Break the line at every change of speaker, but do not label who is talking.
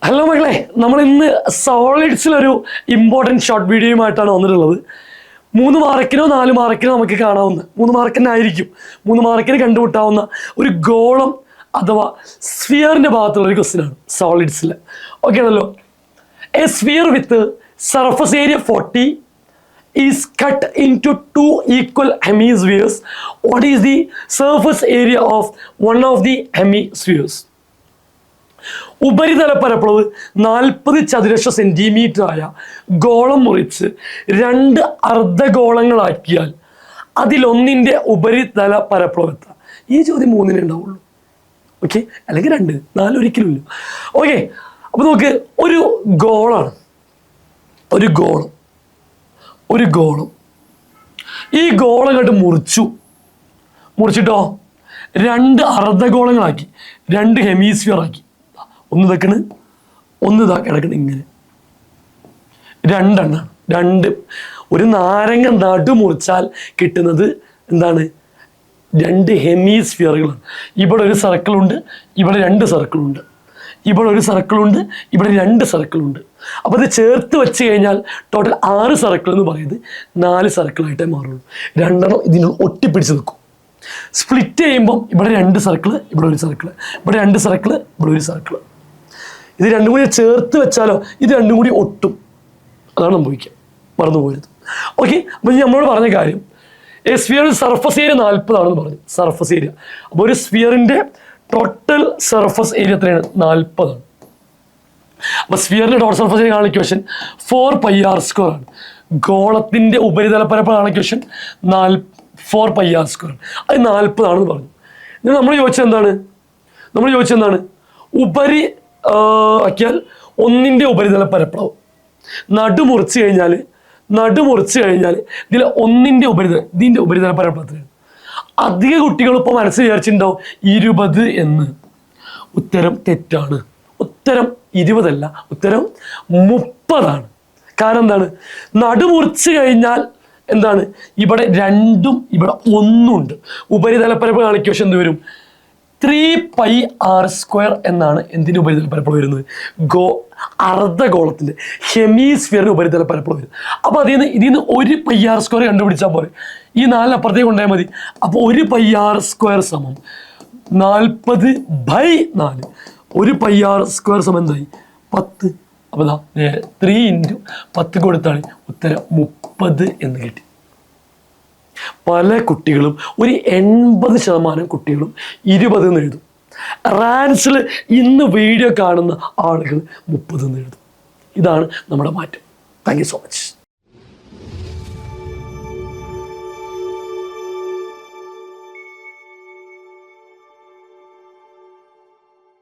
Hello മക്കളെ, നമ്മൾ ഇന്ന് സോളിഡ്സിലൊരു ഇമ്പോർട്ടൻറ്റ് ഷോർട്ട് വീഡിയോയുമായിട്ടാണ് വന്നിട്ടുള്ളത്. 3 മാർക്കിനോ 4 മാർക്കിനോ നമുക്ക് കാണാവുന്ന, 3 മാർക്കിന് ആയിരിക്കും, 3 മാർക്കിന് കണ്ടുമുട്ടാവുന്ന ഒരു ഗോളം അഥവാ സ്ഫിയറിൻ്റെ ഭാഗത്തുള്ള ഒരു ക്വസ്റ്റ്യനാണ് സോളിഡ്സിൽ. ഓക്കെ ആണല്ലോ. A sphere with surface area 40 is cut into 2 equal hemispheres. What is the surface area of one of the hemispheres? ഉപരിതല പരപ്പളവ് 40 ചതുരശ്ര സെൻറ്റിമീറ്റർ ആയ ഗോളം മുറിച്ച് 2 അർദ്ധഗോളങ്ങളാക്കിയാൽ അതിലൊന്നിൻ്റെ ഉപരിതല പരപ്പളവ് എത്ര? ഈ ചോദ്യം 3 ഉണ്ടാവുള്ളൂ. ഓക്കെ, അല്ലെങ്കിൽ 2, 4 ഒരിക്കലും ഇല്ല. ഓക്കെ, അപ്പോൾ നമുക്ക് ഒരു ഗോളാണ്, ഒരു ഗോളം. ഈ ഗോളം കണ്ട് മുറിച്ചിട്ടോ 2 അർദ്ധഗോളങ്ങളാക്കി, 2 ഹെമിസ്ഫിയർ ആക്കി. ഒന്ന് ഇതാക്കണ്, ഒന്ന് ഇതാ കിടക്കണം, ഇങ്ങനെ 2 2. ഒരു നാരങ്ങ നടു മുറിച്ചാൽ കിട്ടുന്നത് എന്താണ്? 2 ഹെമിസ്ഫിയറുകളാണ്. ഇവിടെ ഒരു സർക്കിളുണ്ട്, ഇവിടെ 2 സർക്കിളുണ്ട്, ഇവിടെ ഒരു സർക്കിളുണ്ട്, ഇവിടെ 2 സർക്കിളുണ്ട്. അപ്പോൾ ഇത് ചേർത്ത് വെച്ച് കഴിഞ്ഞാൽ ടോട്ടൽ 6 സർക്കിൾ എന്ന് പറയുന്നത് 4 സർക്കിളായിട്ടേ മാറുള്ളൂ. 2 ഇതിന് ഒട്ടിപ്പിടിച്ച് നിൽക്കും. സ്പ്ലിറ്റ് ചെയ്യുമ്പം ഇവിടെ 2 സർക്കിൾ, ഇവിടെ ഒരു സർക്കിൾ, ഇവിടെ 2 സർക്കിൾ, ഇവിടെ ഒരു സർക്കിൾ. ഇത് 2 കൂടി ചേർത്ത് വെച്ചാലോ ഇത് 2 കൂടി ഒട്ടും. അതാണ് സംഭവിക്കുക, മറന്നു പോയത്. ഓക്കെ, അപ്പോൾ നമ്മളോട് പറഞ്ഞ കാര്യം, ഈ സ്ഫിയറിൻ്റെ സർഫസ് ഏരിയ 40 ആണെന്ന് പറഞ്ഞു. സർഫസ് ഏരിയ, അപ്പോൾ ഒരു സ്ഫിയറിൻ്റെ ടോട്ടൽ സർഫസ് ഏരിയ എത്രയാണ്? 40 ആണ്. അപ്പോൾ സ്ഫിയറിൻ്റെ ടോട്ടൽ സർഫസ് ഏരിയ കാണുന്ന ഇക്വേഷൻ 4πr² ആണ്. ഗോളത്തിൻ്റെ ഉപരിതല പരപ്പളവാണ് ഇക്വേഷൻ 4πr². അത് 40 ആണെന്ന് പറഞ്ഞു. ഇനി നമ്മൾ ചോദിച്ചത് എന്താണ്? ഉപരി ആക്കിയാൽ 1ൻ്റെ ഉപരിതല പരപ്പളവ് നടുമുറിച്ച് കഴിഞ്ഞാൽ ഇതിൽ 1ൻ്റെ ഇതിൻ്റെ ഉപരിതല പരപ്പളത്തിലാണ്. അധിക കുട്ടികൾ ഇപ്പോൾ മനസ്സിൽ വിചാരിച്ചിട്ടുണ്ടാവും 20 എന്ന്. ഉത്തരം തെറ്റാണ്. ഉത്തരം 20 അല്ല, ഉത്തരം 30 ആണ്. കാരണം എന്താണ്? നടുമുറിച്ച് കഴിഞ്ഞാൽ എന്താണ്? ഇവിടെ 2ഉം ഇവിടെ 1ഉം ഉണ്ട്. ഉപരിതല പരപ്പളവ് കാണിക്കുന്ന ഇക്വേഷൻ എന്ത് വരും? 3πr² എന്നാണ്. എന്തിൻ്റെ ഉപരിതല പരപ്പളവ് വരുന്നത്? അർദ്ധഗോളത്തിൻ്റെ ഹെമിസ്ഫിയറിൻ്റെ ഉപരിതല പരപ്പളവ് വരും. അപ്പോൾ ഇതിൽ നിന്ന് 1πr² കണ്ടുപിടിച്ചാൽ പോലെ ഈ 4 അപ്പുറത്തേക്ക് കൊണ്ടുപോയാൽ മതി. അപ്പോൾ 1πr² സമം 40/4. 1πr² സമം എന്തായി? 10. അപ്പോൾ 3 × 10 കൊടുത്താണ് ഉത്തരം 30 എന്ന് കിട്ടി. പല കുട്ടികളും, ഒരു 80% കുട്ടികളും 20 എന്ന് എഴുതും. റാൻസിൽ ഇന്ന് വീഡിയോ കാണുന്ന ആളുകൾ 30 എന്ന് എഴുതും. ഇതാണ് നമ്മുടെ മാറ്റം. Thank you so much.